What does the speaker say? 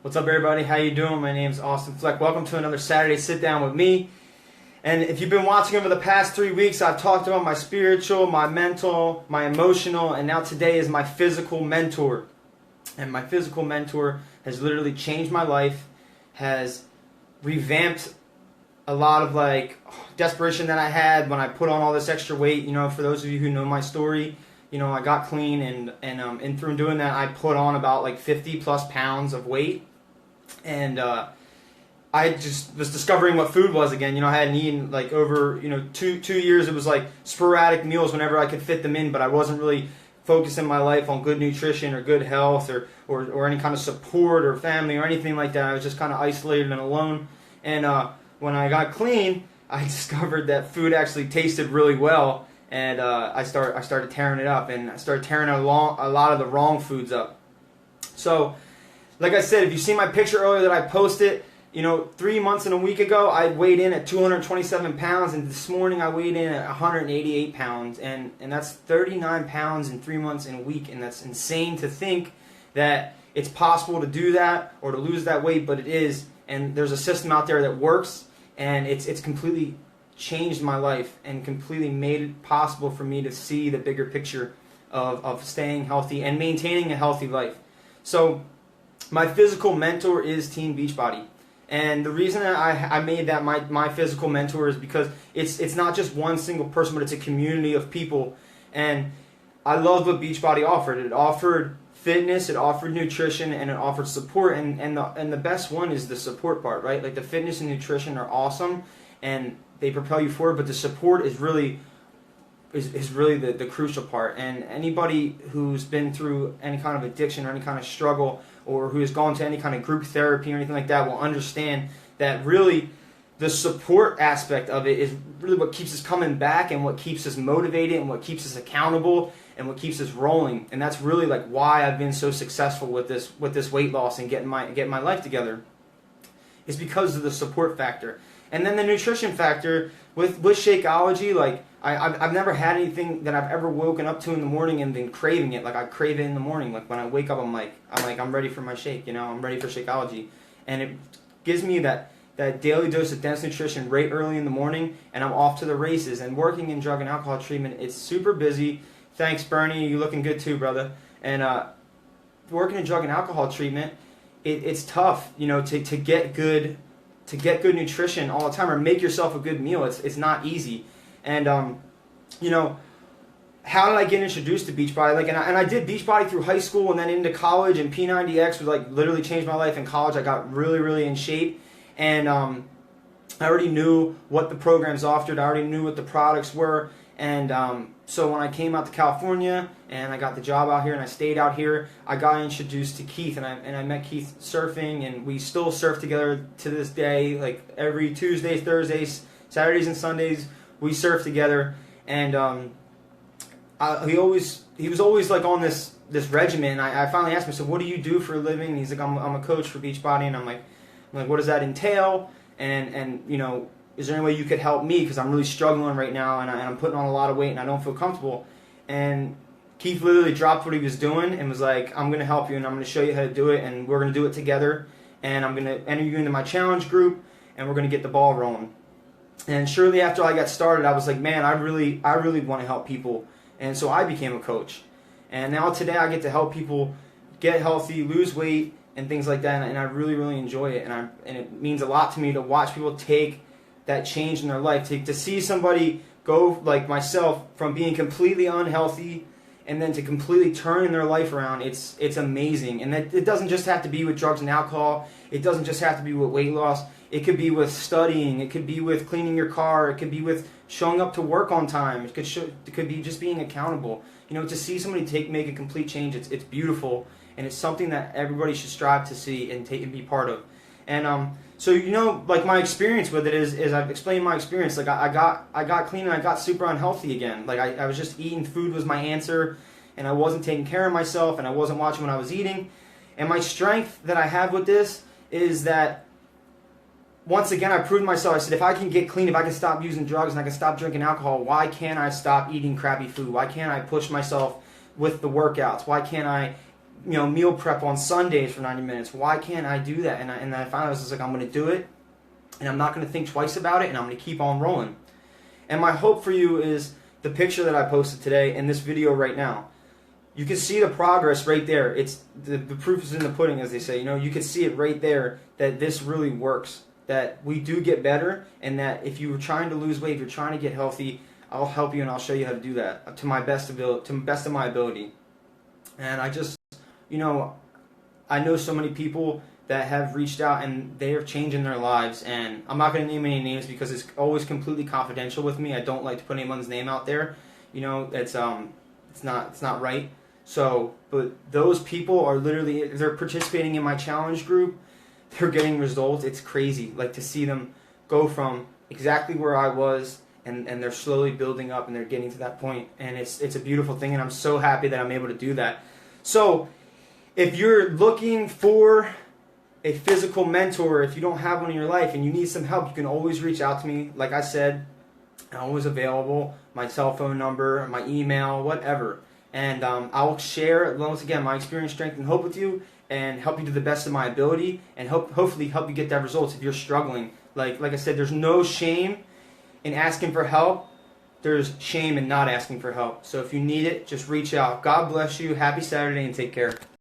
What's up, everybody? How you doing? My name's Austin Fleck. Welcome to another Saturday Sit Down with me. And if you've been watching over the past 3 weeks, I've talked about my spiritual, my mental, my emotional, and now today is my physical mentor. And my physical mentor has literally changed my life, has revamped a lot of desperation that I had when I put on all this extra weight. You know, for those of you who know my story, you know, I got clean and through doing that, I put on about 50 plus pounds of weight. And I just was discovering what food was again. You know, I hadn't eaten over two years. It was sporadic meals whenever I could fit them in, but I wasn't really focusing my life on good nutrition or good health or any kind of support or family or anything like that. I was just kind of isolated and alone. And when I got clean, I discovered that food actually tasted really well, and I started tearing it up, and I started tearing a lot of the wrong foods up. So, like I said, if you see my picture earlier that I posted, 3 months and a week ago, I weighed in at 227 pounds, and this morning I weighed in at 188 pounds, and that's 39 pounds in 3 months and a week, and that's insane to think that it's possible to do that or to lose that weight, but it is, and there's a system out there that works, and it's completely changed my life and completely made it possible for me to see the bigger picture of staying healthy and maintaining a healthy life. So, my physical mentor is Team Beachbody. And the reason that I made that my physical mentor is because it's not just one single person, but it's a community of people. And I loved what Beachbody offered. It offered fitness, it offered nutrition, and it offered support. And the best one is the support part, right? Like the fitness and nutrition are awesome, and they propel you forward. But the support is really the crucial part. And anybody who's been through any kind of addiction or any kind of struggle, or who has gone to any kind of group therapy or anything like that, will understand that really the support aspect of it is really what keeps us coming back and what keeps us motivated and what keeps us accountable and what keeps us rolling. And that's really why I've been so successful with this weight loss and getting my life together. It's because of the support factor. And then the nutrition factor with Shakeology, I've never had anything that I've ever woken up to in the morning and been craving it. I crave it in the morning. When I wake up, I'm ready for my shake. I'm ready for Shakeology, and it gives me that daily dose of dense nutrition right early in the morning, and I'm off to the races. And working in drug and alcohol treatment, it's super busy. Thanks, Bernie. You looking good too, brother. And working in drug and alcohol treatment, it's tough, to get good nutrition all the time or make yourself a good meal. It's not easy. And how did I get introduced to Beachbody? And I did Beachbody through high school and then into college, and P90X was literally changed my life. In college, I got really, really in shape, and I already knew what the programs offered. I already knew what the products were, and so when I came out to California and I got the job out here and I stayed out here, I got introduced to Keith, and I met Keith surfing, and we still surf together to this day. Every Tuesdays, Thursdays, Saturdays, and Sundays, we surf together. And he was always on this regimen. I finally asked him, so what do you do for a living? And he's like, I'm a coach for Beachbody. And I'm like, what does that entail? And is there any way you could help me? Because I'm really struggling right now, and I'm putting on a lot of weight, and I don't feel comfortable. And Keith literally dropped what he was doing and was like, I'm going to help you, and I'm going to show you how to do it, and we're going to do it together. And I'm going to enter you into my challenge group, and we're going to get the ball rolling. And shortly after I got started, I was like, man, I really want to help people. And so I became a coach. And now today I get to help people get healthy, lose weight, and things like that. And I really, really enjoy it. And it means a lot to me to watch people take that change in their life. To see somebody go, like myself, from being completely unhealthy and then to completely turning their life around, it's amazing. And it doesn't just have to be with drugs and alcohol. It doesn't just have to be with weight loss. It could be with studying. It could be with cleaning your car. It could be with showing up to work on time. It could be just being accountable. To see somebody make a complete change, it's beautiful, and it's something that everybody should strive to see and take and be part of. And so my experience with it is I've explained my experience. I got clean and I got super unhealthy again. I was just eating food was my answer, and I wasn't taking care of myself, and I wasn't watching what I was eating. And my strength that I have with this is that once again, I proved myself. I said, if I can get clean, if I can stop using drugs and I can stop drinking alcohol, why can't I stop eating crappy food? Why can't I push myself with the workouts? Why can't I meal prep on Sundays for 90 minutes. Why can't I do that? And I finally was just like, I'm going to do it, and I'm not going to think twice about it, and I'm going to keep on rolling. And my hope for you is the picture that I posted today in this video right now. You can see the progress right there. It's the proof is in the pudding, as they say. You can see it right there that this really works, that we do get better, and that if you were trying to lose weight, if you're trying to get healthy, I'll help you and I'll show you how to do that to my best ability, to the best of my ability. And I just, I know so many people that have reached out and they are changing their lives. And I'm not going to name any names because it's always completely confidential with me. I don't like to put anyone's name out there. It's not right. So, but those people are literally, they're participating in my challenge group. They're getting results. It's crazy, like to see them go from exactly where I was, and they're slowly building up and they're getting to that point. And it's a beautiful thing, and I'm so happy that I'm able to do that. So, if you're looking for a physical mentor, if you don't have one in your life and you need some help, you can always reach out to me. Like I said, I'm always available. My cell phone number, my email, whatever. And I'll share, once again, my experience, strength, and hope with you, and help you to the best of my ability, and hopefully help you get that results if you're struggling. Like I said, there's no shame in asking for help. There's shame in not asking for help. So if you need it, just reach out. God bless you. Happy Saturday, and take care.